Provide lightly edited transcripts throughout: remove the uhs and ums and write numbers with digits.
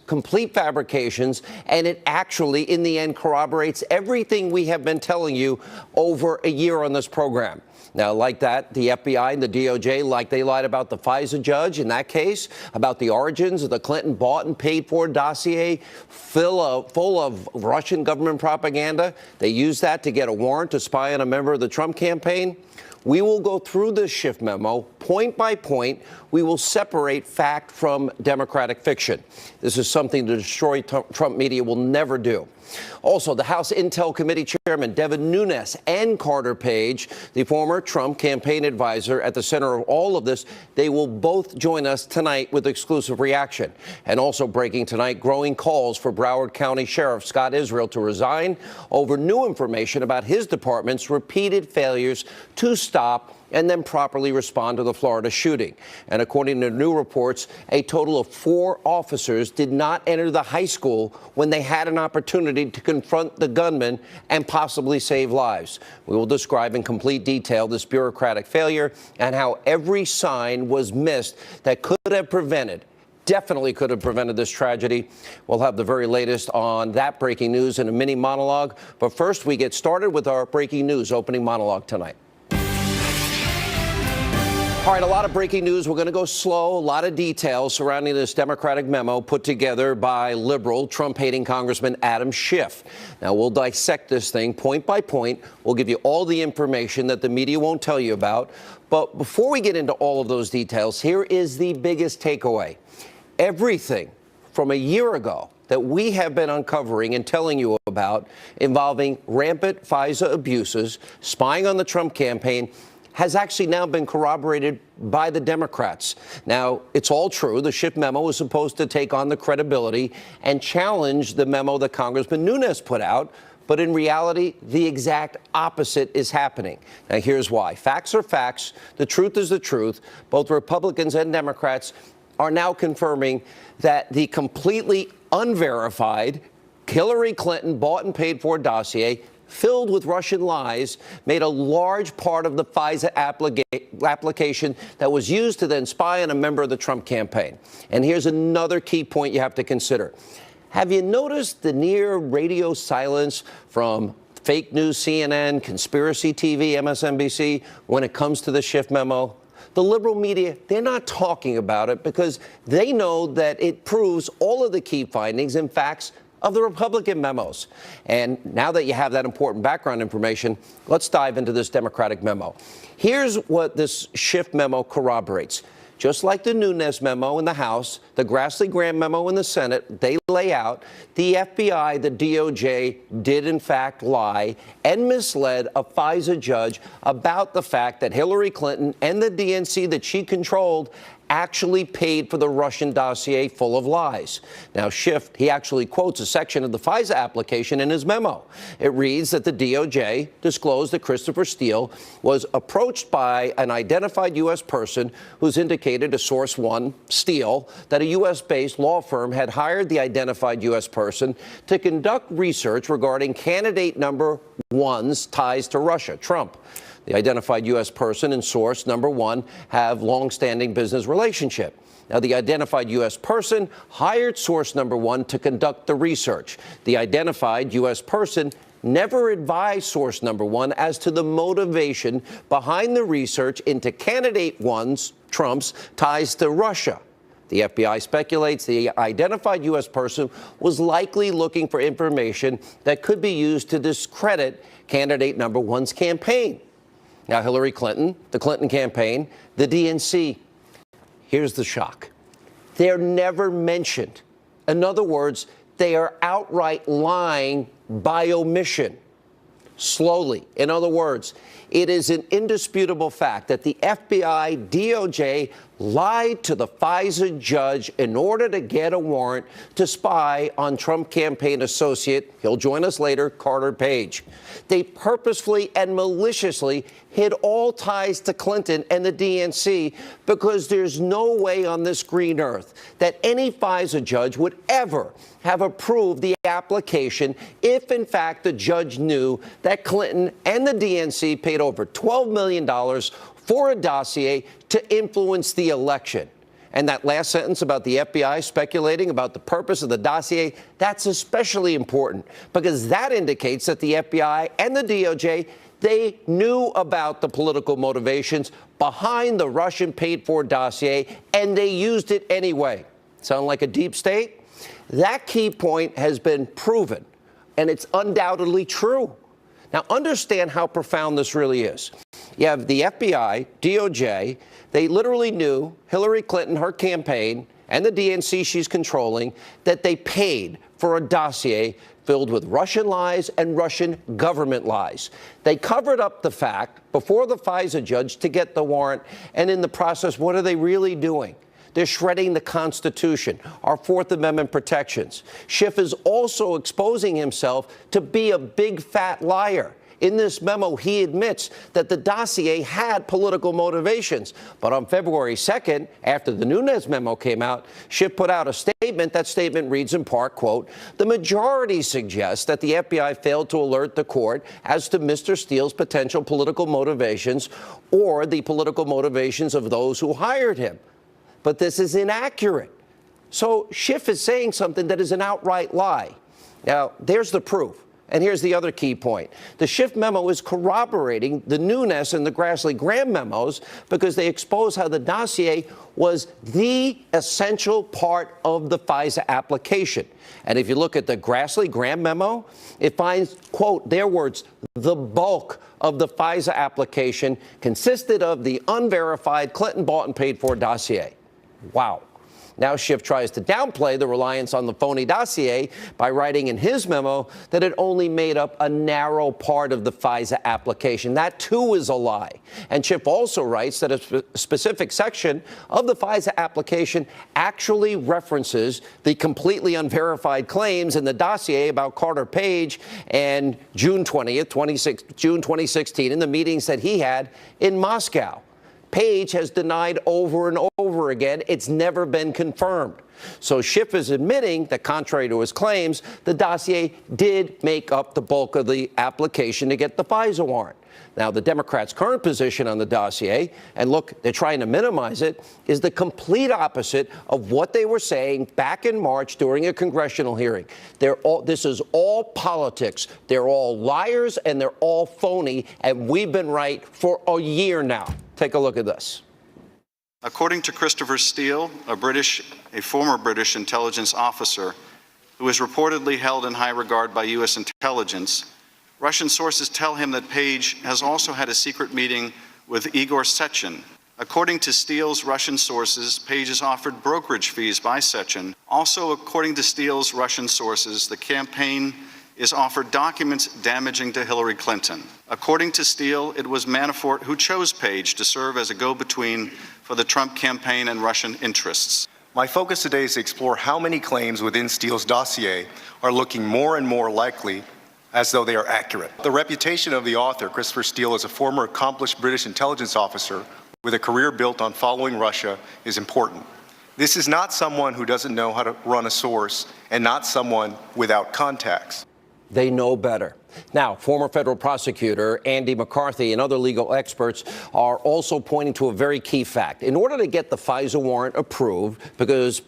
complete fabrications, and it actually, in the end, corroborates everything we have been telling you over a year on this program. Now, like that, the FBI and the DOJ, like they lied about the FISA judge in that case, about the origins of the Clinton bought and paid for dossier full of Russian government propaganda. They used that to get a warrant to spy on a member of the Trump campaign. We will go through this Schiff memo point by point. We will separate fact from Democratic fiction. This is something the destroyed Trump media will never do. Also, the House Intel Committee Chairman Devin Nunes and Carter Page, the former Trump campaign advisor, at the center of all of this, they will both join us tonight with exclusive reaction. And also breaking tonight, growing calls for Broward County Sheriff Scott Israel to resign over new information about his department's repeated failures to stop and then properly respond to the Florida shooting. And according to new reports, a total of 4 officers did not enter the high school when they had an opportunity to confront the gunman and possibly save lives. We will describe in complete detail this bureaucratic failure and how every sign was missed that definitely could have prevented this tragedy. We'll have the very latest on that breaking news in a mini monologue. But first, we get started with our breaking news opening monologue tonight. All right, a lot of breaking news. We're going to go slow. A lot of details surrounding this Democratic memo put together by liberal Trump-hating Congressman Adam Schiff. Now, we'll dissect this thing point by point. We'll give you all the information that the media won't tell you about. But before we get into all of those details, here is the biggest takeaway. Everything from a year ago that we have been uncovering and telling you about involving rampant FISA abuses, spying on the Trump campaign, has actually now been corroborated by the Democrats. Now, it's all true. The Schiff memo was supposed to take on the credibility and challenge the memo that Congressman Nunes put out. But in reality, the exact opposite is happening. Now, here's why. Facts are facts. The truth is the truth. Both Republicans and Democrats are now confirming that the completely unverified Hillary Clinton bought and paid for dossier filled with Russian lies made a large part of the FISA application that was used to then spy on a member of the Trump campaign. And here's another key point you have to consider. Have you noticed the near radio silence from fake news CNN, conspiracy TV, MSNBC when it comes to the Schiff memo? The liberal media, they're not talking about it because they know that it proves all of the key findings and facts of the Republican memos. And now that you have that important background information, let's dive into this Democratic memo. Here's what this Schiff memo corroborates. Just like the Nunes memo in the House, the Grassley-Graham memo in the Senate, they lay out the FBI, the DOJ, did in fact lie and misled a FISA judge about the fact that Hillary Clinton and the DNC that she controlled actually paid for the Russian dossier full of lies. Now, Schiff, he actually quotes a section of the FISA application in his memo. It reads that the DOJ disclosed that Christopher Steele was approached by an identified U.S. person who's indicated to Source One, Steele, that a U.S.-based law firm had hired the identified U.S. person to conduct research regarding candidate number one's ties to Russia, Trump. The identified U.S. person and source number one have long-standing business relationship. Now, the identified U.S. person hired source number one to conduct the research. The identified U.S. person never advised source number one as to the motivation behind the research into candidate one's, Trump's, ties to Russia. The FBI speculates the identified U.S. person was likely looking for information that could be used to discredit candidate number one's campaign. Now, Hillary Clinton, the Clinton campaign, the DNC, here's the shock. They're never mentioned. In other words, they are outright lying by omission. Slowly. In other words, it is an indisputable fact that the FBI, DOJ lied to the FISA judge in order to get a warrant to spy on Trump campaign associate, he'll join us later, Carter Page. They purposefully and maliciously hid all ties to Clinton and the DNC because there's no way on this green earth that any FISA judge would ever have approved the application if, in fact, the judge knew that Clinton and the DNC paid over $12 million for a dossier to influence the election. And that last sentence about the FBI speculating about the purpose of the dossier, that's especially important because that indicates that the FBI and the DOJ, they knew about the political motivations behind the Russian paid-for dossier, and they used it anyway. Sound like a deep state? That key point has been proven, and it's undoubtedly true. Now, understand how profound this really is. You have the FBI, DOJ, they literally knew Hillary Clinton, her campaign, and the DNC she's controlling, that they paid for a dossier filled with Russian lies and Russian government lies. They covered up the fact before the FISA judge to get the warrant, and in the process, what are they really doing? They're shredding the Constitution, our Fourth Amendment protections. Schiff is also exposing himself to be a big fat liar. In this memo, he admits that the dossier had political motivations. But on February 2nd, after the Nunes memo came out, Schiff put out a statement. That statement reads in part, quote, "The majority suggests that the FBI failed to alert the court as to Mr. Steele's potential political motivations or the political motivations of those who hired him." But this is inaccurate. So Schiff is saying something that is an outright lie. Now, there's the proof. And here's the other key point. The Schiff memo is corroborating the Nunes and the Grassley-Graham memos because they expose how the dossier was the essential part of the FISA application. And if you look at the Grassley-Graham memo, it finds, quote, their words, the bulk of the FISA application consisted of the unverified Clinton bought and paid for dossier. Wow. Now Schiff tries to downplay the reliance on the phony dossier by writing in his memo that it only made up a narrow part of the FISA application. That, too, is a lie. And Schiff also writes that a specific section of the FISA application actually references the completely unverified claims in the dossier about Carter Page and June 2016, in the meetings that he had in Moscow. Page has denied over and over again it's never been confirmed. So Schiff is admitting that, contrary to his claims, the dossier did make up the bulk of the application to get the FISA warrant. Now, the Democrats' current position on the dossier, and look, they're trying to minimize it, is the complete opposite of what they were saying back in March during a congressional hearing. This is all politics. They're all liars and they're all phony, and we've been right for a year now. Take a look at this. According to Christopher Steele, a former British intelligence officer who is reportedly held in high regard by U.S. intelligence, Russian sources tell him that Page has also had a secret meeting with Igor Sechin. According to Steele's Russian sources, Page has offered brokerage fees by Sechin. Also, according to Steele's Russian sources, the campaign is offered documents damaging to Hillary Clinton. According to Steele, it was Manafort who chose Page to serve as a go-between for the Trump campaign and Russian interests. My focus today is to explore how many claims within Steele's dossier are looking more and more likely as though they are accurate. The reputation of the author, Christopher Steele, as a former accomplished British intelligence officer with a career built on following Russia, is important. This is not someone who doesn't know how to run a source and not someone without contacts. They know better. Now, former federal prosecutor Andy McCarthy and other legal experts are also pointing to a very key fact. In order to get the FISA warrant approved, because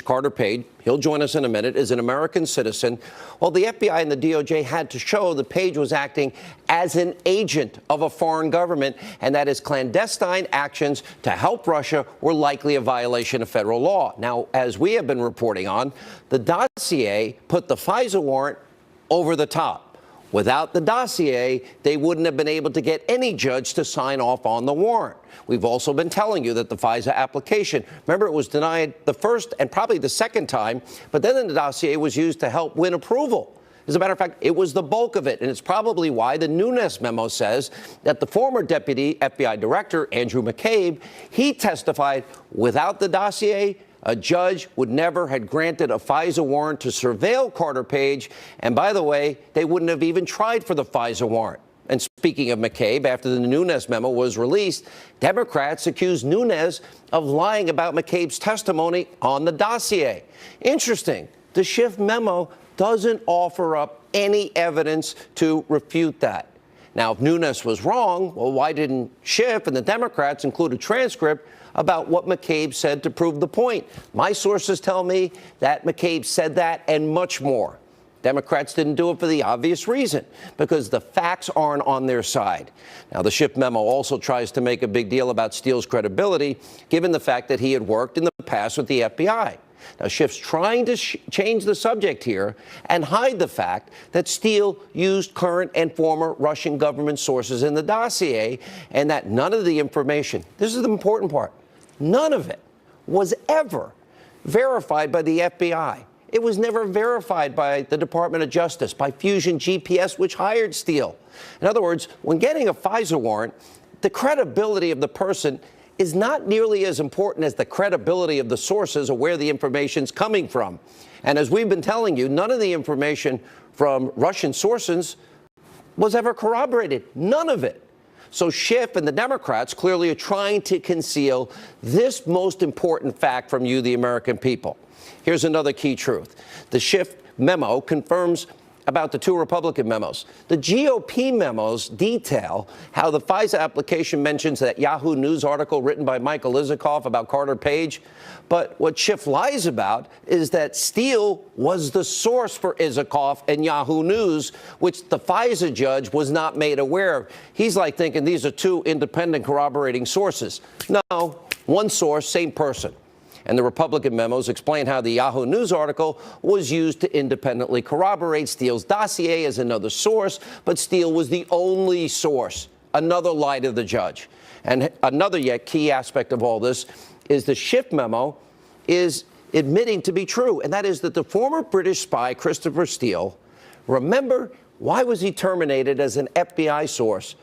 Carter Page, he'll join us in a minute, is an American citizen, well, the FBI and the DOJ had to show that Page was acting as an agent of a foreign government and that his clandestine actions to help Russia were likely a violation of federal law. Now, as we have been reporting on, the dossier put the FISA warrant over the top. Without the dossier, they wouldn't have been able to get any judge to sign off on the warrant. We've also been telling you that the FISA application, remember, it was denied the first and probably the second time, but then the dossier was used to help win approval. As a matter of fact, it was the bulk of it, and it's probably why the Nunes memo says that the former deputy FBI director, Andrew McCabe, he testified without the dossier, a judge would never have granted a FISA warrant to surveil Carter Page. And by the way, they wouldn't have even tried for the FISA warrant. And speaking of McCabe, after the Nunes memo was released, Democrats accused Nunes of lying about McCabe's testimony on the dossier. Interesting. The Schiff memo doesn't offer up any evidence to refute that. Now, if Nunes was wrong, well, why didn't Schiff and the Democrats include a transcript about what McCabe said to prove the point. My sources tell me that McCabe said that and much more. Democrats didn't do it for the obvious reason, because the facts aren't on their side. Now, the Schiff memo also tries to make a big deal about Steele's credibility, given the fact that he had worked in the past with the FBI. Now, Schiff's trying to change the subject here and hide the fact that Steele used current and former Russian government sources in the dossier, and that none of the information, this is the important part, none of it was ever verified by the FBI. It was never verified by the Department of Justice, by Fusion GPS, which hired Steele. In other words, when getting a FISA warrant, the credibility of the person is not nearly as important as the credibility of the sources or where the information's coming from. And as we've been telling you, none of the information from Russian sources was ever corroborated. None of it. So Schiff and the Democrats clearly are trying to conceal this most important fact from you, the American people. Here's another key truth. The Schiff memo confirms about the two Republican memos. The GOP memos detail how the FISA application mentions that Yahoo News article written by Michael Isikoff about Carter Page. But what Schiff lies about is that Steele was the source for Isikoff and Yahoo News, which the FISA judge was not made aware of. He's like thinking these are two independent corroborating sources. No, one source, same person. And the Republican memos explain how the Yahoo News article was used to independently corroborate Steele's dossier as another source, but Steele was the only source. Another lie to the judge. And another yet key aspect of all this is the Schiff memo is admitting to be true, and that is that the former British spy, Christopher Steele, remember, why was he terminated as an FBI source?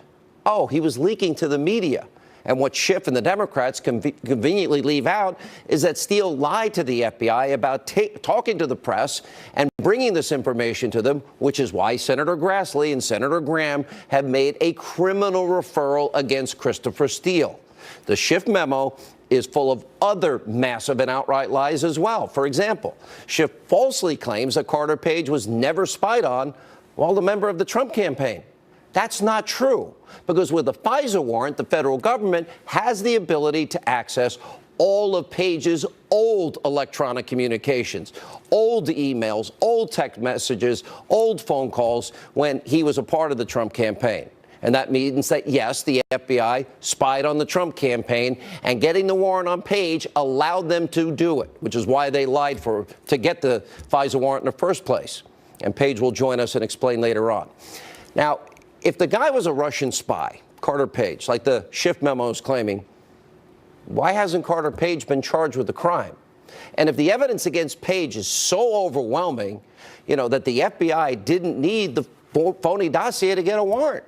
Oh, he was leaking to the media. And what Schiff and the Democrats conveniently leave out is that Steele lied to the FBI about talking to the press and bringing this information to them, which is why Senator Grassley and Senator Graham have made a criminal referral against Christopher Steele. The Schiff memo is full of other massive and outright lies as well. For example, Schiff falsely claims that Carter Page was never spied on while a member of the Trump campaign. That's not true, because with a FISA warrant, the federal government has the ability to access all of Page's old electronic communications, old emails, old text messages, old phone calls when he was a part of the Trump campaign. And that means that, yes, the FBI spied on the Trump campaign, and getting the warrant on Page allowed them to do it, which is why they lied to get the FISA warrant in the first place. And Page will join us and explain later on. Now, if the guy was a Russian spy, Carter Page, like the Schiff memo is claiming, why hasn't Carter Page been charged with the crime? And if the evidence against Page is so overwhelming, that the FBI didn't need the phony dossier to get a warrant,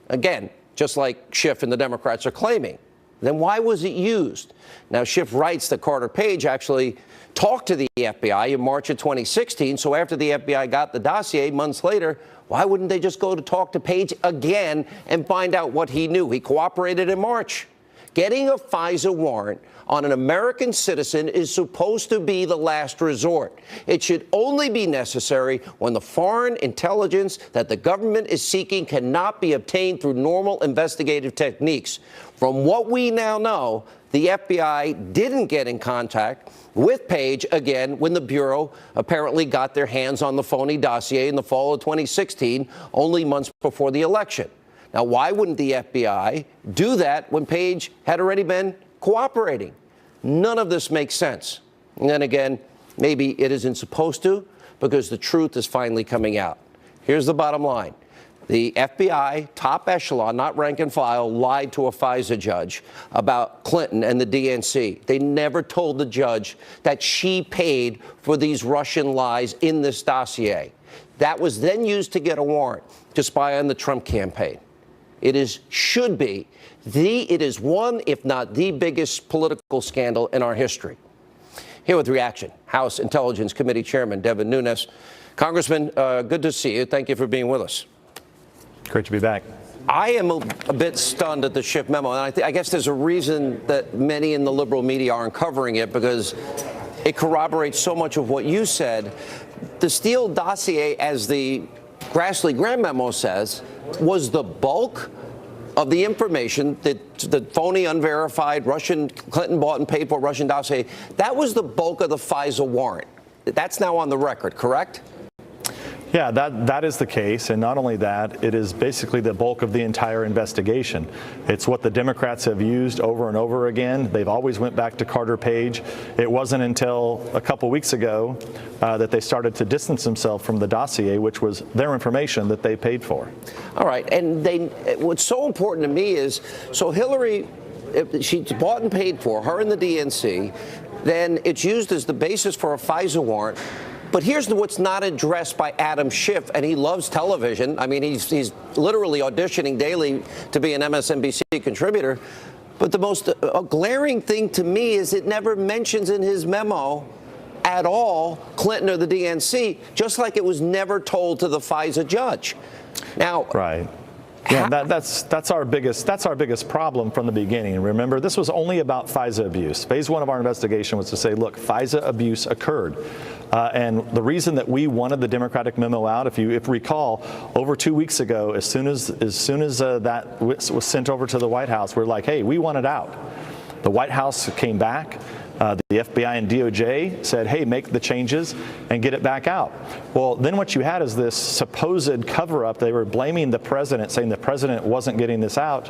again, just like Schiff and the Democrats are claiming, then why was it used? Now, Schiff writes that Carter Page actually talked to the FBI in March of 2016. So after the FBI got the dossier months later, why wouldn't they just go to talk to Page again and find out what he knew? He cooperated in March. Getting a FISA warrant on an American citizen is supposed to be the last resort. It should only be necessary when the foreign intelligence that the government is seeking cannot be obtained through normal investigative techniques. From what we now know, the FBI didn't get in contact with Page again when the Bureau apparently got their hands on the phony dossier in the fall of 2016, only months before the election. Now, why wouldn't the FBI do that when Page had already been cooperating? None of this makes sense. And then again, maybe it isn't supposed to, because the truth is finally coming out. Here's the bottom line. The FBI, top echelon, not rank and file, lied to a FISA judge about Clinton and the DNC. They never told the judge that she paid for these Russian lies in this dossier. That was then used to get a warrant to spy on the Trump campaign. It is one, if not the biggest political scandal in our history. Here with reaction, House Intelligence Committee Chairman Devin Nunes. Congressman, good to see you. Thank you for being with us. Great to be back. I am a bit stunned at the Schiff memo, and I guess there's a reason that many in the liberal media aren't covering it, because it corroborates so much of what you said. The Steele dossier, as the Grassley-Graham memo says, was the bulk of the information, that the phony, unverified Russian Clinton bought and paid for Russian dossier, that was the bulk of the FISA warrant. That's now on the record, correct? Yeah, that is the case. And not only that, it is basically the bulk of the entire investigation. It's what the Democrats have used over and over again. They've always went back to Carter Page. It wasn't until a couple weeks ago that they started to distance themselves from the dossier, which was their information that they paid for. All right. And what's so important to me is, so Hillary, she bought and paid for her and the DNC, then it's used as the basis for a FISA warrant. But here's what's not addressed by Adam Schiff, and he loves television. I mean, he's literally auditioning daily to be an MSNBC contributor. But the most glaring thing to me is it never mentions in his memo at all Clinton or the DNC, just like it was never told to the FISA judge. Now, right. Yeah, that's our biggest problem from the beginning. Remember, this was only about FISA abuse. Phase one of our investigation was to say, look, FISA abuse occurred. And the reason that we wanted the Democratic memo out, if you recall, over 2 weeks ago, as soon as that was sent over to the White House, we're like, hey, we want it out. The White House came back. The FBI and DOJ said, hey, make the changes and get it back out. Well, then what you had is this supposed cover-up. They were blaming the president, saying the president wasn't getting this out.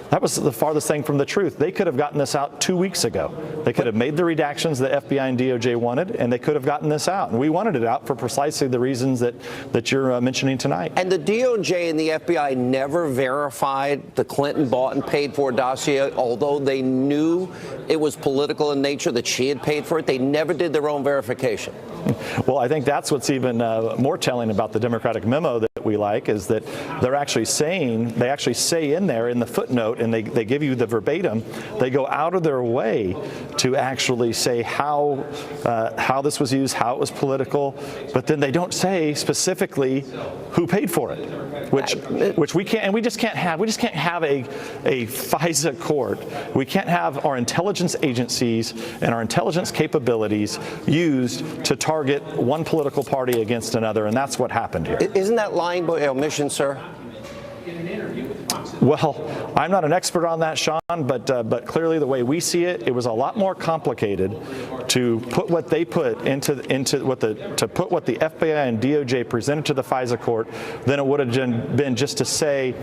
That was the farthest thing from the truth. They could have gotten this out 2 weeks ago. They could have made the redactions the FBI and DOJ wanted, and they could have gotten this out. And we wanted it out for precisely the reasons that you're mentioning tonight. And the DOJ and the FBI never verified the Clinton bought and paid for dossier, although they knew it was political in nature, that she had paid for it. They never did their own verification. Well, I think that's what's even more telling about the Democratic memo that we like, is that they're actually saying, they actually say in there in the footnote, and they give you the verbatim, they go out of their way to actually say how this was used, how it was political, but then they don't say specifically who paid for it, which we can't, and we just can't have a FISA court. We can't have our intelligence agencies and our intelligence capabilities used to target one political party against another, and that's what happened here. Isn't that lying by omission, sir? Well, I'm not an expert on that, Sean, but clearly the way we see it, it was a lot more complicated to put what they put to put what the FBI and DOJ presented to the FISA court than it would have been just to say,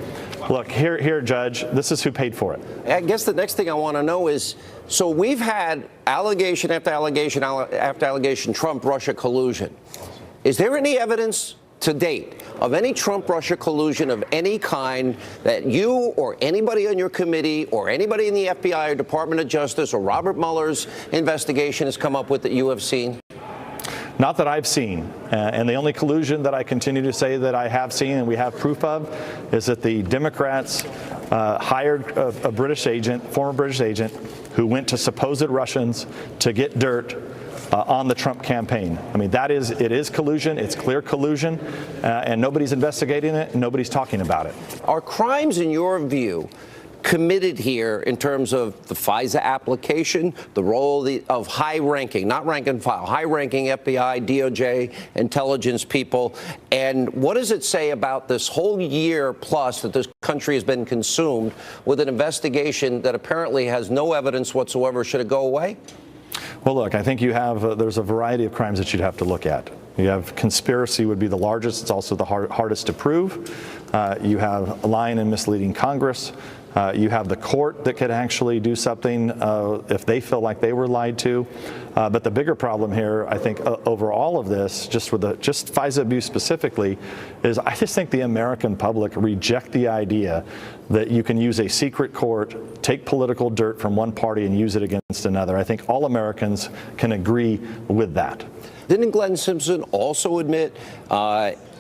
look, here, Judge, this is who paid for it. I guess the next thing I want to know is, so we've had allegation after allegation after allegation, Trump-Russia collusion. Is there any evidence to date of any Trump-Russia collusion of any kind that you or anybody on your committee or anybody in the FBI or Department of Justice or Robert Mueller's investigation has come up with that you have seen? Not that I've seen. And the only collusion that I continue to say that I have seen and we have proof of is that the Democrats hired a British agent, former British agent, who went to supposed Russians to get dirt on the Trump campaign. I mean, it is collusion. It's clear collusion, and nobody's investigating it, and nobody's talking about it. Are crimes, in your view, committed here in terms of the FISA application, the role of high-ranking, not rank and file, high-ranking FBI, DOJ, intelligence people? And what does it say about this whole year plus that this country has been consumed with an investigation that apparently has no evidence whatsoever? Should it go away? Well, look, I think there's a variety of crimes that you'd have to look at. You have conspiracy would be the largest. It's also the hardest to prove. You have lying and misleading Congress. You have the court that could actually do something if they feel like they were lied to. But the bigger problem here, I think, over all of this, just FISA abuse specifically, is I just think the American public reject the idea that you can use a secret court, take political dirt from one party and use it against another. I think all Americans can agree with that. Didn't Glenn Simpson also admit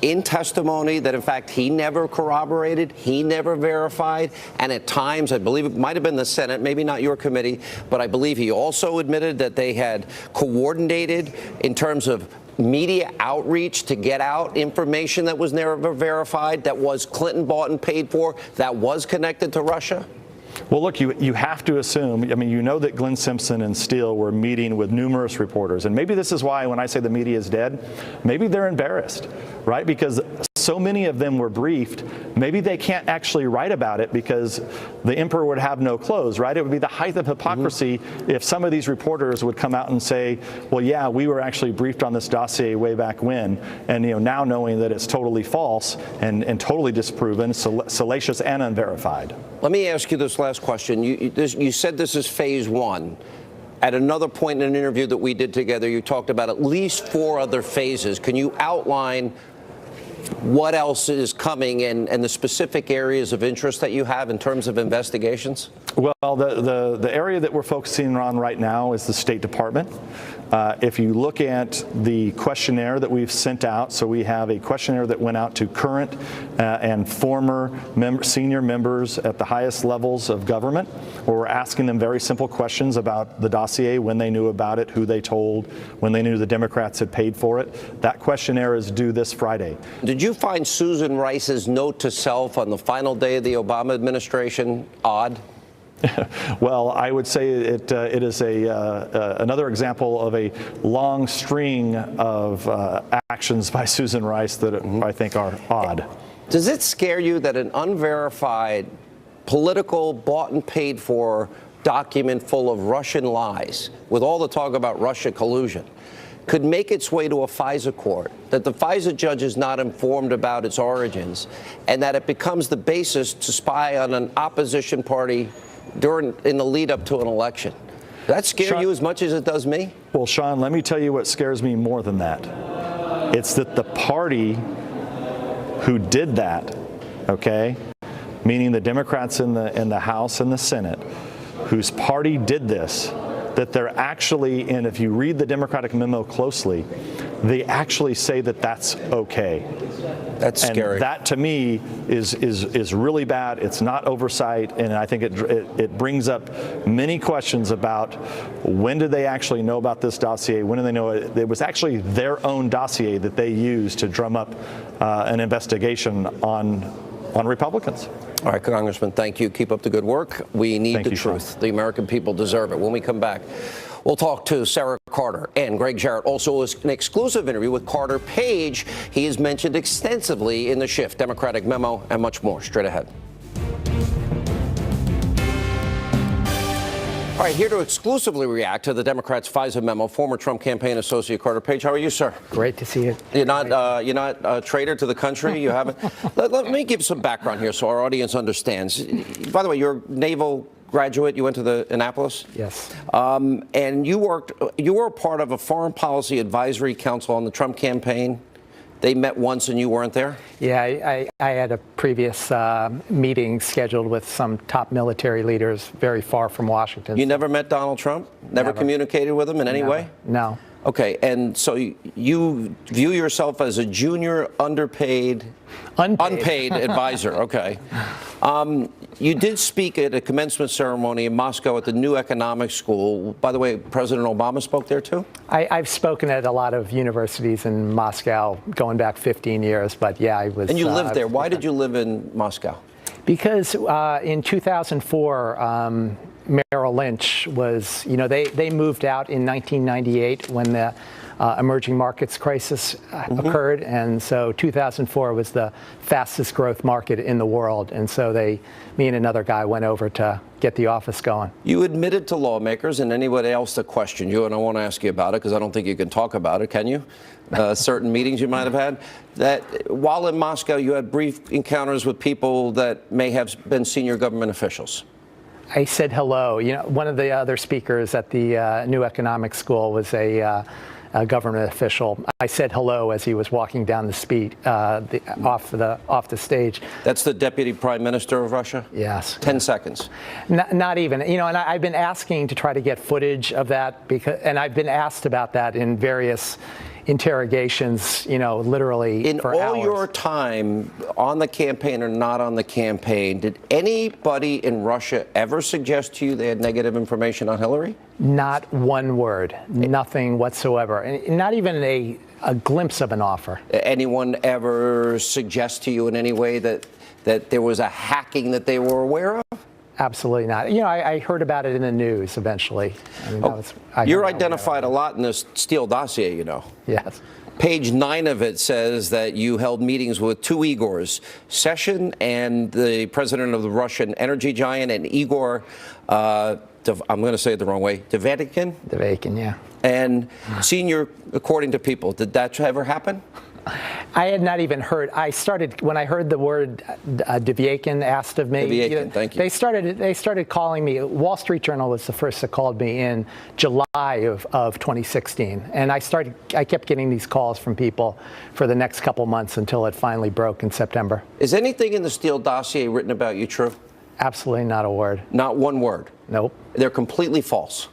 in testimony that, in fact, he never corroborated, he never verified, and at times, I believe it might have been the Senate, maybe not your committee, but I believe he also admitted that they had coordinated in terms of media outreach to get out information that was never verified, that was Clinton bought and paid for, that was connected to Russia? Well, look, you have to assume, I mean, you know that Glenn Simpson and Steele were meeting with numerous reporters. And maybe this is why when I say the media is dead, maybe they're embarrassed, right? Because so many of them were briefed, maybe they can't actually write about it because the emperor would have no clothes, right? It would be the height of hypocrisy if some of these reporters would come out and say, well, yeah, we were actually briefed on this dossier way back when, and now knowing that it's totally false and totally disproven, salacious and unverified. Let me ask you this last question. You said this is phase one. At another point in an interview that we did together, you talked about at least 4 other phases. Can you outline what else is coming and the specific areas of interest that you have in terms of investigations? Well, the area that we're focusing on right now is the State Department. If you look at the questionnaire that we've sent out, so we have a questionnaire that went out to current and former senior members at the highest levels of government, where we're asking them very simple questions about the dossier, when they knew about it, who they told, when they knew the Democrats had paid for it. That questionnaire is due this Friday. Did you find Susan Rice's note to self on the final day of the Obama administration odd? Well, I would say it is another example of a long string of actions by Susan Rice that I think are odd. Does it scare you that an unverified, political, bought and paid for document full of Russian lies, with all the talk about Russia collusion, could make its way to a FISA court, that the FISA judge is not informed about its origins, and that it becomes the basis to spy on an opposition party in the lead up to an election? Does that scare you as much as it does me? Well, Sean, let me tell you what scares me more than that. It's that the party who did that, okay, meaning the Democrats in the House and the Senate, whose party did this, that they're actually, and if you read the Democratic memo closely, they actually say that that's okay. That's scary. And that, to me, is really bad. It's not oversight, and I think it brings up many questions about when did they actually know about this dossier? When did they know it? It was actually their own dossier that they used to drum up an investigation on Republicans. All right, Congressman, thank you. Keep up the good work. We need the truth. Sean. The American people deserve it. When we come back, we'll talk to Sarah Carter and Greg Jarrett. Also, an exclusive interview with Carter Page. He is mentioned extensively in the Schiff Democratic memo and much more. Straight ahead. All right, here to exclusively react to the Democrats' FISA memo, former Trump campaign associate Carter Page. How are you, sir? Great to see you. You're not a traitor to the country? You haven't? Let me give some background here so our audience understands. By the way, you're a naval graduate. You went to the Annapolis? Yes. And you were a part of a foreign policy advisory council on the Trump campaign. They met once and you weren't there? Yeah, I had a previous meeting scheduled with some top military leaders very far from Washington. You never met Donald Trump? Never communicated with him in any way? No. Okay, and so you view yourself as a junior, unpaid advisor. Okay. You did speak at a commencement ceremony in Moscow at the New Economics School. By the way, President Obama spoke there too? I've spoken at a lot of universities in Moscow going back 15 years, but yeah, I was. And you lived there. Why did you live in Moscow? Because in 2004, Merrill Lynch was, they moved out in 1998 when the emerging markets crisis occurred. And so 2004 was the fastest growth market in the world. And so me and another guy went over to get the office going. You admitted to lawmakers and anybody else that questioned you, and I won't ask you about it because I don't think you can talk about it, can you? Certain meetings you might have had, that while in Moscow you had brief encounters with people that may have been senior government officials. I said hello. One of the other speakers at the New Economics School was a government official. I said hello as he was walking down the street off the stage. That's the Deputy Prime Minister of Russia? Yes. 10 seconds. Not even. And I've been asking to try to get footage of that and I've been asked about that in various interrogations, literally in for all hours. your time on the campaign or not on the campaign, did anybody in Russia ever suggest to you they had negative information on Hillary? Not one word, nothing whatsoever, and not even a glimpse of an offer. Anyone ever suggest to you in any way that there was a hacking that they were aware of? Absolutely not. I heard about it in the news eventually. You're identified a lot in this Steele dossier, Yes. Page 9 of it says that you held meetings with two Igors, Session and the president of the Russian energy giant, and Igor, I'm going to say it the wrong way, Devin? Devin, yeah. And senior, according to people, did that ever happen? I had not even heard. When I heard the word Devin asked of me. Devin, thank you. They started calling me. Wall Street Journal was the first that called me in July of 2016, and I kept getting these calls from people for the next couple months until it finally broke in September. Is anything in the Steele dossier written about you true? Absolutely not a word. Not one word. Nope. They're completely false.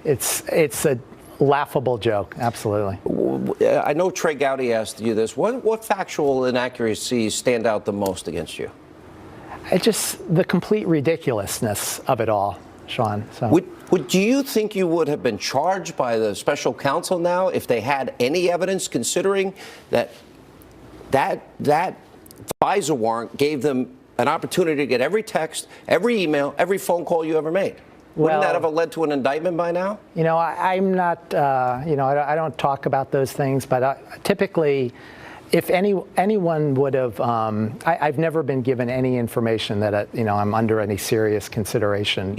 It's a laughable joke. Absolutely. I know Trey Gowdy asked you this. What factual inaccuracies stand out the most against you? It's just the complete ridiculousness of it all, Sean. So. Do you think you would have been charged by the special counsel now if they had any evidence, considering that FISA warrant gave them an opportunity to get every text, every email, every phone call you ever made? Wouldn't that have led to an indictment by now? You know, I'm not, I don't talk about those things, but typically, if anyone would have, I've never been given any information that, I'm under any serious consideration,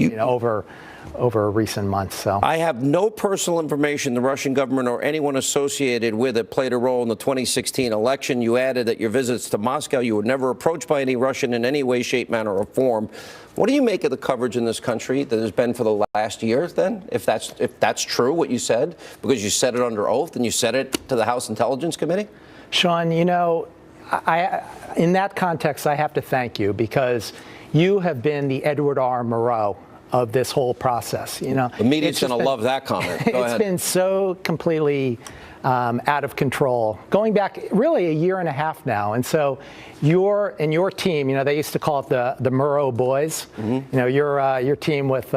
over recent months. So I have no personal information the Russian government or anyone associated with it played a role in the 2016 election. You added that your visits to Moscow, you were never approached by any Russian in any way, shape, manner, or form. What do you make of the coverage in this country that has been for the last year, then, if that's true, what you said, because you said it under oath and you said it to the House Intelligence Committee? Sean, in that context, I have to thank you, because you have been the Edward R. Murrow of this whole process. The media's going to love that comment. Go ahead. It's been so completely out of control, going back really a year and a half now. And so your team, they used to call it the Murrow Boys. Mm-hmm. Your team with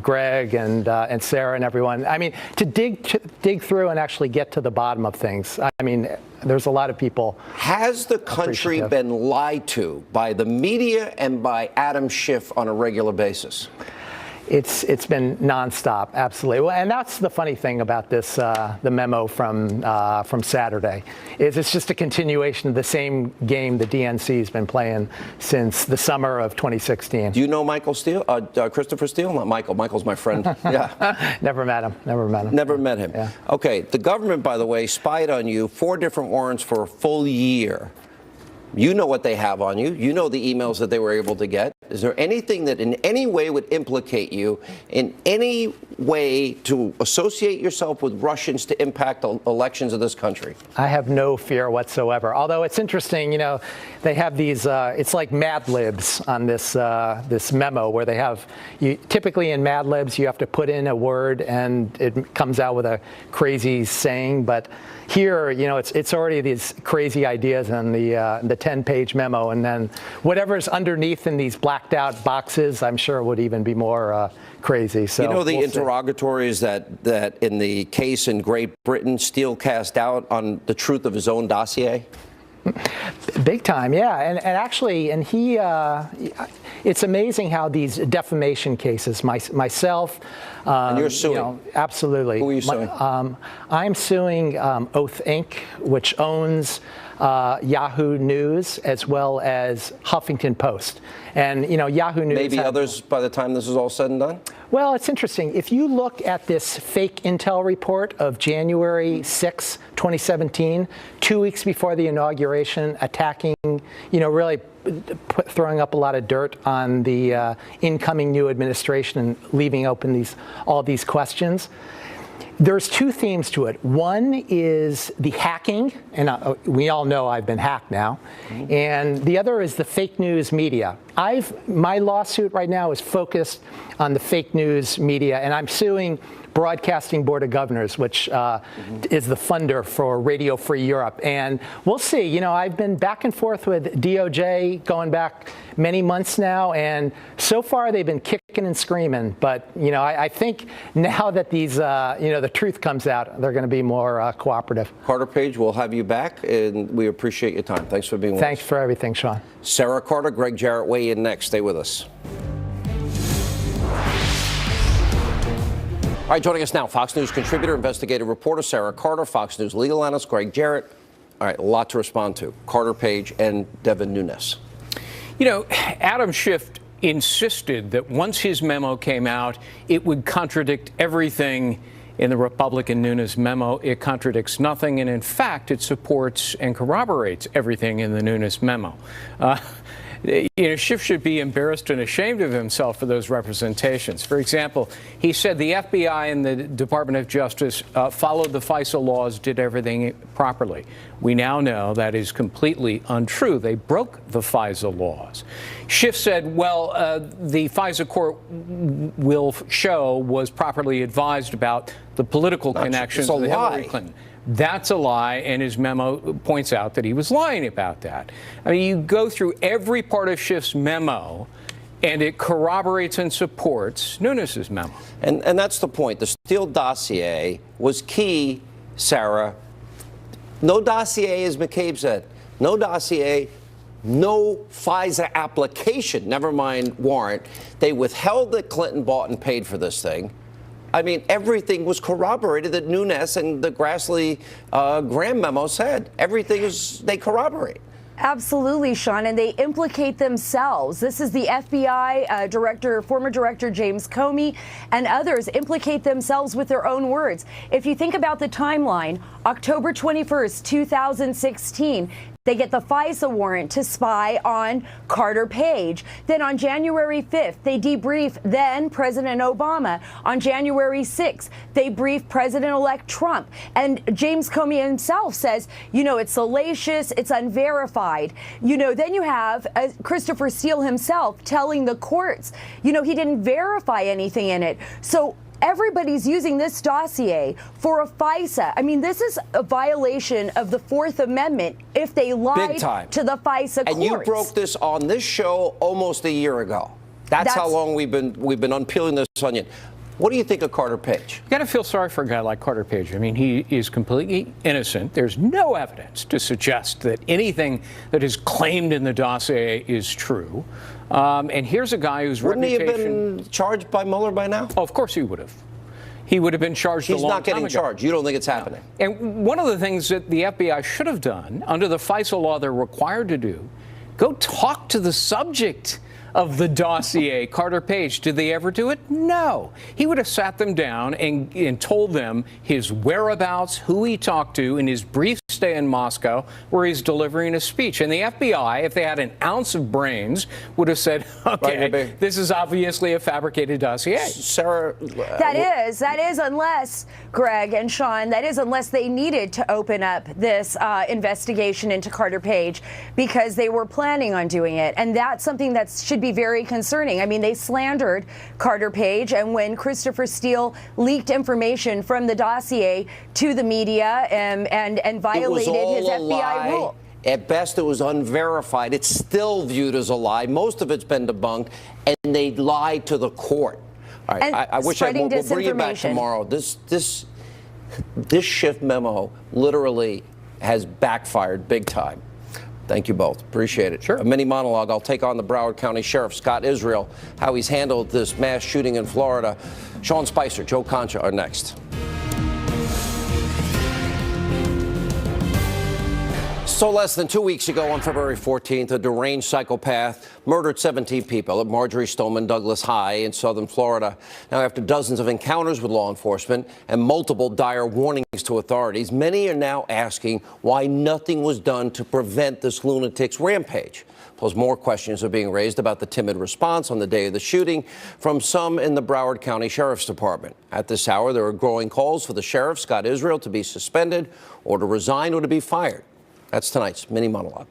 Greg and Sarah and everyone. I mean, to dig through and actually get to the bottom of things. I mean, there's a lot of people. Has the country been lied to by the media and by Adam Schiff on a regular basis? It's been nonstop, absolutely. Well, and that's the funny thing about this, the memo from Saturday, is it's just a continuation of the same game the DNC has been playing since the summer of 2016. Do you know Michael Steele, Christopher Steele? Not Michael. Michael's my friend. Yeah. Never met him. Never met him. Yeah. Okay. The government, by the way, spied on you 4 different warrants for a full year. You know what they have on you. You know the emails that they were able to get. Is there anything that in any way would implicate you in any way to associate yourself with Russians to impact elections of this country? I have no fear whatsoever. Although it's interesting, they have these, it's like Mad Libs on this memo where they have, typically in Mad Libs, you have to put in a word and it comes out with a crazy saying. But here, it's already these crazy ideas in the 10-page memo, and then whatever's underneath in these blacked out boxes, I'm sure would even be more crazy. So the interrogatories that in the case in Great Britain, Steele cast out on the truth of his own dossier? Big time, yeah. And actually, he, it's amazing how these defamation cases, myself, and you're suing? Absolutely. Who are you suing? I'm suing Oath Inc., which owns Yahoo News as well as Huffington Post. And, Yahoo News. Maybe others by the time this is all said and done? Well, it's interesting. If you look at this fake intel report of January 6, 2017, 2 weeks before the inauguration, attacking, really throwing up a lot of dirt on the incoming new administration and leaving open all these questions. There's 2 themes to it. One is the hacking, and we all know I've been hacked now. Mm-hmm. And the other is the fake news media. My lawsuit right now is focused on the fake news media, and I'm suing Broadcasting Board of Governors, which is the funder for Radio Free Europe. And we'll see. I've been back and forth with DOJ going back many months now, and so far they've been kicking and screaming. But, I think now that these, the truth comes out, they're going to be more cooperative. Carter Page, we'll have you back, and we appreciate your time. Thanks for being with us. Thanks for everything, Sean. Sarah Carter, Greg Jarrett weigh in next. Stay with us. All right, joining us now, Fox News contributor, investigative reporter Sarah Carter, Fox News legal analyst Greg Jarrett. All right, a lot to respond to. Carter Page and Devin Nunes. You know, Adam Schiff insisted that once his memo came out, it would contradict everything in the Republican Nunes memo. It contradicts nothing, and in fact, it supports and corroborates everything in the Nunes memo. Schiff should be embarrassed and ashamed of himself for those representations. For example, he said the FBI and the Department of Justice followed the FISA laws, did everything properly. We now know that is completely untrue. They broke the FISA laws. Schiff said, well, the FISA court will show was properly advised about the political connections of Hillary Clinton. That's a lie, and his memo points out that he was lying about that. I mean, you go through every part of Schiff's memo, and it corroborates and supports Nunes' memo. And that's the point. The Steele dossier was key, Sarah. No dossier, as McCabe said. No dossier, no FISA application, never mind warrant. They withheld that Clinton bought and paid for this thing. I mean, everything was corroborated that Nunes and the Grassley-Graham memo said. Everything is, they corroborate. Absolutely, Sean, and they implicate themselves. This is the FBI director, former director James Comey, and others implicate themselves with their own words. If you think about the timeline, October 21st, 2016, they get the FISA warrant to spy on Carter Page. Then on January 5th, they debrief then President Obama. On January 6th, they brief President-elect Trump. And James Comey himself says, you know, it's salacious, it's unverified. You know, then you have Christopher Steele himself telling the courts, you know, he didn't verify anything in it. So everybody's using this dossier for a FISA. I mean, this is a violation of the Fourth Amendment if they lied to the FISA courts. And you broke this on this show almost a year ago. That's how long we've been unpeeling this onion. What do you think of Carter Page? You got to feel sorry for a guy like Carter Page. I mean, he is completely innocent. There's no evidence to suggest that anything that is claimed in the dossier is true. And here's a guy whose reputation... Wouldn't he have been charged by Mueller by now? Oh, of course he would have. He would have been charged a long time ago. He's not getting charged. You don't think it's happening? No. And one of the things that the FBI should have done, under the FISA law they're required to do, go talk to the subject of the dossier, Carter Page. Did they ever do it? No. He would have sat them down and told them his whereabouts, who he talked to in his brief stay in Moscow, where he's delivering a speech. And the FBI, if they had an ounce of brains, would have said, okay, this is obviously a fabricated dossier. Sarah? That is unless, Greg and Sean, that is unless they needed to open up this investigation into Carter Page because they were planning on doing it. And that's something that should be very concerning. I mean, they slandered Carter Page, and when Christopher Steele leaked information from the dossier to the media and violated his FBI rule. At best, it was unverified. It's still viewed as a lie. Most of it's been debunked, and they lied to the court. All right, I wish we'll bring you back tomorrow. This Schiff memo literally has backfired big time. Thank you both. Appreciate it. Sure. A mini monologue. I'll take on the Broward County Sheriff, Scott Israel, how he's handled this mass shooting in Florida. Sean Spicer, Joe Concha are next. So less than 2 weeks ago, on February 14th, a deranged psychopath murdered 17 people at Marjorie Stoneman Douglas High in southern Florida. Now, after dozens of encounters with law enforcement and multiple dire warnings to authorities, many are now asking why nothing was done to prevent this lunatic's rampage. Plus, more questions are being raised about the timid response on the day of the shooting from some in the Broward County Sheriff's Department. At this hour, there are growing calls for the sheriff, Scott Israel, to be suspended or to resign or to be fired. That's tonight's mini monologue.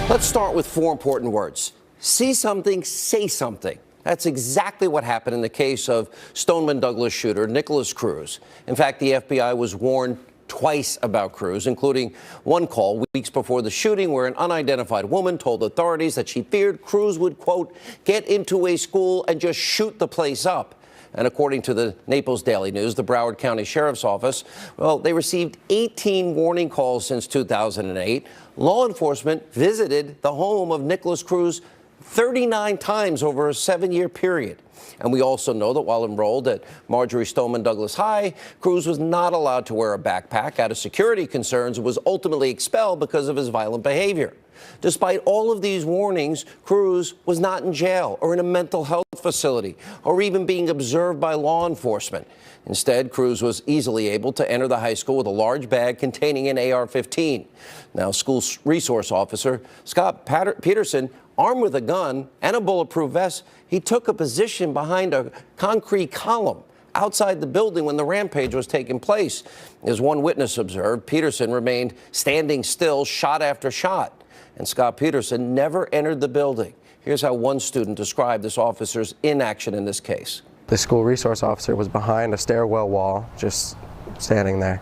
Let's start with four important words. See something, say something. That's exactly what happened in the case of Stoneman Douglas shooter Nicholas Cruz. In fact, the FBI was warned twice about Cruz, including one call weeks before the shooting where an unidentified woman told authorities that she feared Cruz would, quote, get into a school and just shoot the place up. And according to the Naples Daily News, the Broward County Sheriff's Office, well, they received 18 warning calls since 2008. Law enforcement visited the home of Nicholas Cruz 39 times over a 7-year period. And we also know that while enrolled at Marjorie Stoneman Douglas High, Cruz was not allowed to wear a backpack out of security concerns and was ultimately expelled because of his violent behavior. Despite all of these warnings, Cruz was not in jail or in a mental health facility or even being observed by law enforcement. Instead, Cruz was easily able to enter the high school with a large bag containing an AR-15. Now, school resource officer Scott Peterson, armed with a gun and a bulletproof vest, he took a position behind a concrete column outside the building when the rampage was taking place. As one witness observed, Peterson remained standing still, shot after shot. And Scott Peterson never entered the building. Here's how one student described this officer's inaction in this case. The school resource officer was behind a stairwell wall, just standing there.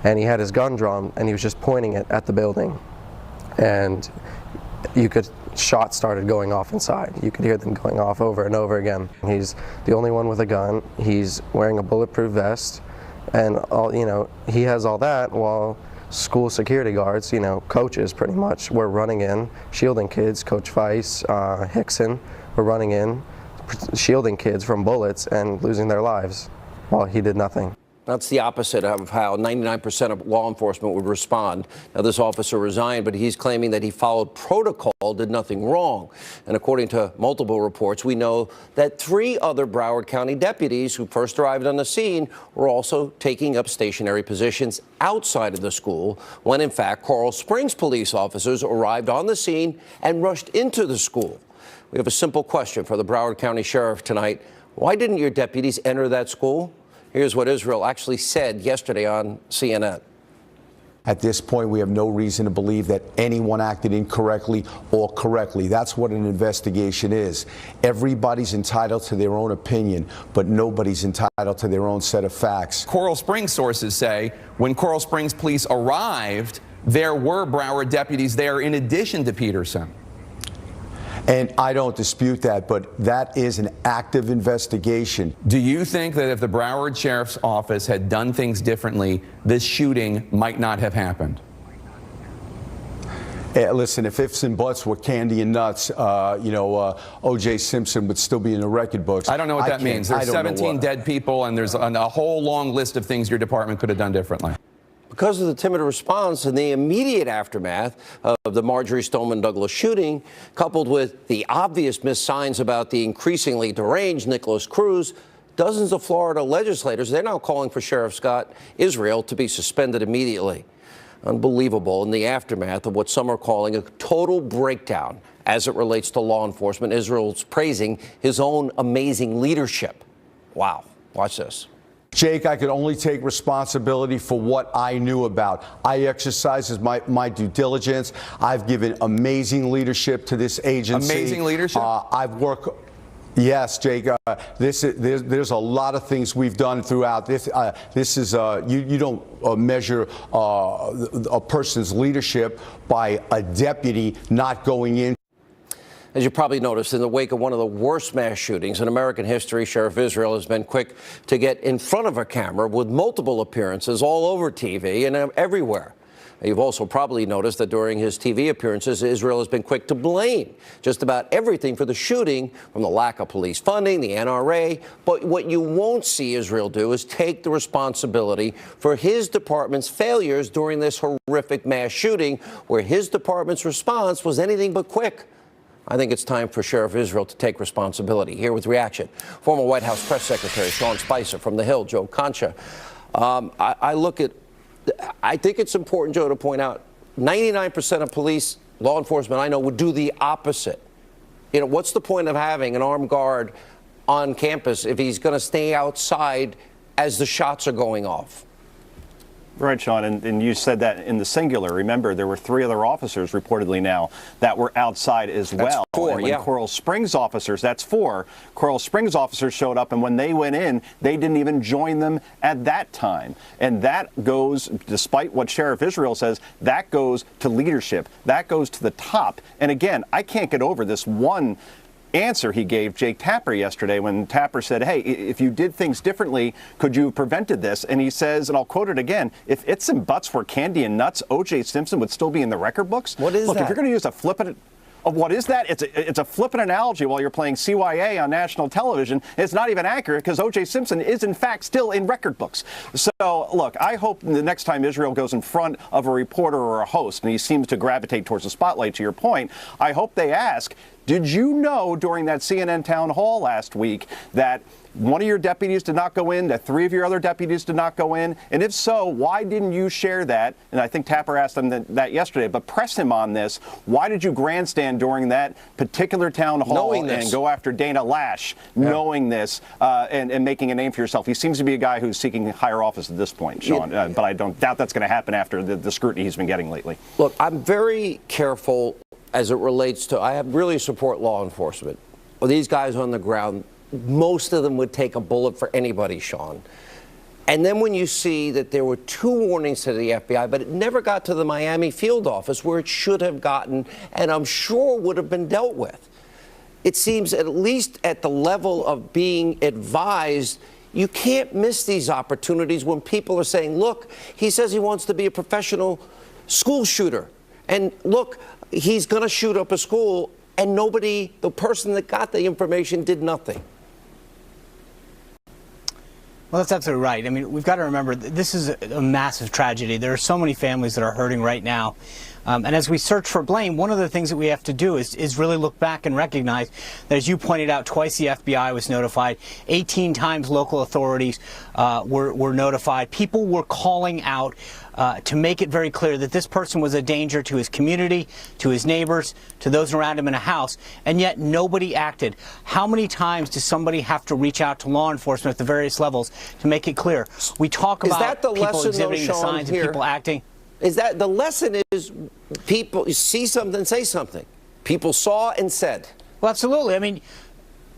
And he had his gun drawn, and he was just pointing it at the building. And shots started going off inside. You could hear them going off over and over again. He's the only one with a gun. He's wearing a bulletproof vest. And he has all that while school security guards, coaches pretty much, were running in, shielding kids. Coach Weiss, Hickson were running in, shielding kids from bullets and losing their lives while he did nothing. That's the opposite of how 99% of law enforcement would respond. Now, this officer resigned, but he's claiming that he followed protocol, did nothing wrong. And according to multiple reports, we know that 3 other Broward County deputies who first arrived on the scene were also taking up stationary positions outside of the school when, in fact, Coral Springs police officers arrived on the scene and rushed into the school. We have a simple question for the Broward County Sheriff tonight. Why didn't your deputies enter that school? Here's what Israel actually said yesterday on CNN. At this point, we have no reason to believe that anyone acted incorrectly or correctly. That's what an investigation is. Everybody's entitled to their own opinion, but nobody's entitled to their own set of facts. Coral Springs sources say when Coral Springs police arrived, there were Broward deputies there in addition to Peterson. And I don't dispute that, but that is an active investigation. Do you think that if the Broward Sheriff's Office had done things differently, this shooting might not have happened? Listen, if ifs and buts were candy and nuts, O.J. Simpson would still be in the record books. I don't know what that means. There's 17 dead people, and there's a whole long list of things your department could have done differently. Because of the timid response and the immediate aftermath of the Marjorie Stoneman Douglas shooting, coupled with the obvious missed signs about the increasingly deranged Nicholas Cruz, dozens of Florida legislators, they're now calling for Sheriff Scott Israel to be suspended immediately. Unbelievable in the aftermath of what some are calling a total breakdown as it relates to law enforcement. Israel's praising his own amazing leadership. Wow. Watch this. Jake, I could only take responsibility for what I knew about. I exercised my due diligence. I've given amazing leadership to this agency. Amazing leadership? I've worked. Yes, Jake. There's a lot of things we've done throughout this. This is you don't measure a person's leadership by a deputy not going in. As you probably noticed, in the wake of one of the worst mass shootings in American history, Sheriff Israel has been quick to get in front of a camera with multiple appearances all over TV and everywhere. You've also probably noticed that during his TV appearances, Israel has been quick to blame just about everything for the shooting, from the lack of police funding, the NRA. But what you won't see Israel do is take the responsibility for his department's failures during this horrific mass shooting, where his department's response was anything but quick. I think it's time for Sheriff Israel to take responsibility. Here with reaction, former White House Press Secretary Sean Spicer, from the Hill, Joe Concha. I think it's important, Joe, to point out 99% of police, law enforcement I know would do the opposite. What's the point of having an armed guard on campus if he's going to stay outside as the shots are going off? Right, Sean, and you said that in the singular. Remember, there were 3 other officers reportedly now that were outside as well. That's 4, and when yeah. Coral Springs officers, that's 4. Coral Springs officers showed up, and when they went in, they didn't even join them at that time. And that goes, despite what Sheriff Israel says, that goes to leadership. That goes to the top. And again, I can't get over this one answer he gave Jake Tapper yesterday when Tapper said, hey, if you did things differently, could you have prevented this? And he says, and I'll quote it again, if it's and buts were candy and nuts, O.J. Simpson would still be in the record books. What is Look, that? if you're going to use a flippant What is that? It's a flippant analogy while you're playing CYA on national television. It's not even accurate because O.J. Simpson is, in fact, still in record books. So, look, I hope the next time Israel goes in front of a reporter or a host, and he seems to gravitate towards the spotlight, to your point, I hope they ask, did you know during that CNN town hall last week that one of your deputies did not go in, that 3 of your other deputies did not go in? And if so, why didn't you share that? And I think Tapper asked him that yesterday, but press him on this. Why did you grandstand during that particular town hall and go after Dana Lash, knowing this and making a name for yourself? He seems to be a guy who's seeking higher office at this point, Sean, but I don't doubt that's going to happen after the scrutiny he's been getting lately. Look, I'm very careful as it relates to, I really support law enforcement. Well, these guys on the ground, most of them would take a bullet for anybody, Sean. And then when you see that there were 2 warnings to the FBI, but it never got to the Miami field office where it should have gotten, and I'm sure would have been dealt with. It seems at least at the level of being advised, you can't miss these opportunities when people are saying, look, he says he wants to be a professional school shooter. And look, he's going to shoot up a school, and nobody, the person that got the information, did nothing. Well, that's absolutely right. I mean, we've got to remember this is a massive tragedy. There are so many families that are hurting right now. And as we search for blame, one of the things that we have to do is really look back and recognize that, as you pointed out, twice the FBI was notified, 18 times local authorities were notified. People were calling out to make it very clear that this person was a danger to his community, to his neighbors, to those around him in a house, and yet nobody acted. How many times does somebody have to reach out to law enforcement at the various levels to make it clear? We talk about people exhibiting the signs and people acting. Is that the lesson? Is people see something, say something. People saw and said. Well, absolutely. I mean,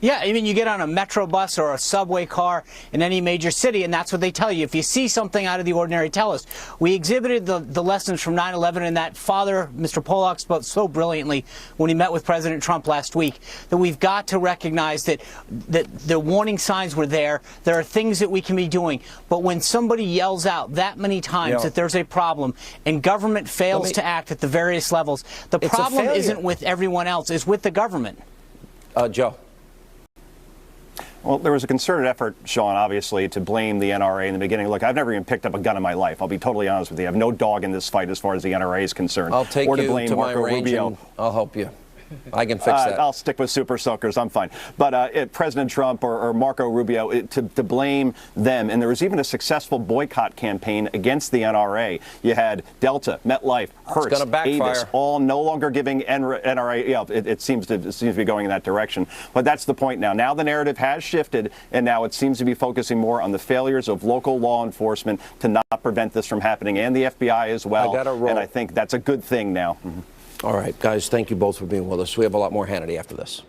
yeah, I mean, you get on a metro bus or a subway car in any major city, and that's what they tell you. If you see something out of the ordinary, tell us. We exhibited the lessons from 9/11, and that father, Mr. Pollock, spoke so brilliantly when he met with President Trump last week, that we've got to recognize that the warning signs were there. There are things that we can be doing. But when somebody yells out that many times that there's a problem and government fails to act at the various levels, the problem isn't with everyone else, it's with the government. Joe. Well, there was a concerted effort, Sean, obviously, to blame the NRA in the beginning. Look, I've never even picked up a gun in my life. I'll be totally honest with you. I have no dog in this fight as far as the NRA is concerned. I'll take you to my range and I'll help you. I can fix that. I'll stick with super soakers. I'm fine. But President Trump or Marco Rubio, to blame them. And there was even a successful boycott campaign against the NRA. You had Delta, MetLife, Hertz, Avis, all no longer giving NRA. Yeah, it seems to be going in that direction. But that's the point now. Now the narrative has shifted, and now it seems to be focusing more on the failures of local law enforcement to not prevent this from happening, and the FBI as well. And I think that's a good thing now. All right, guys, thank you both for being with us. We have a lot more Hannity after this.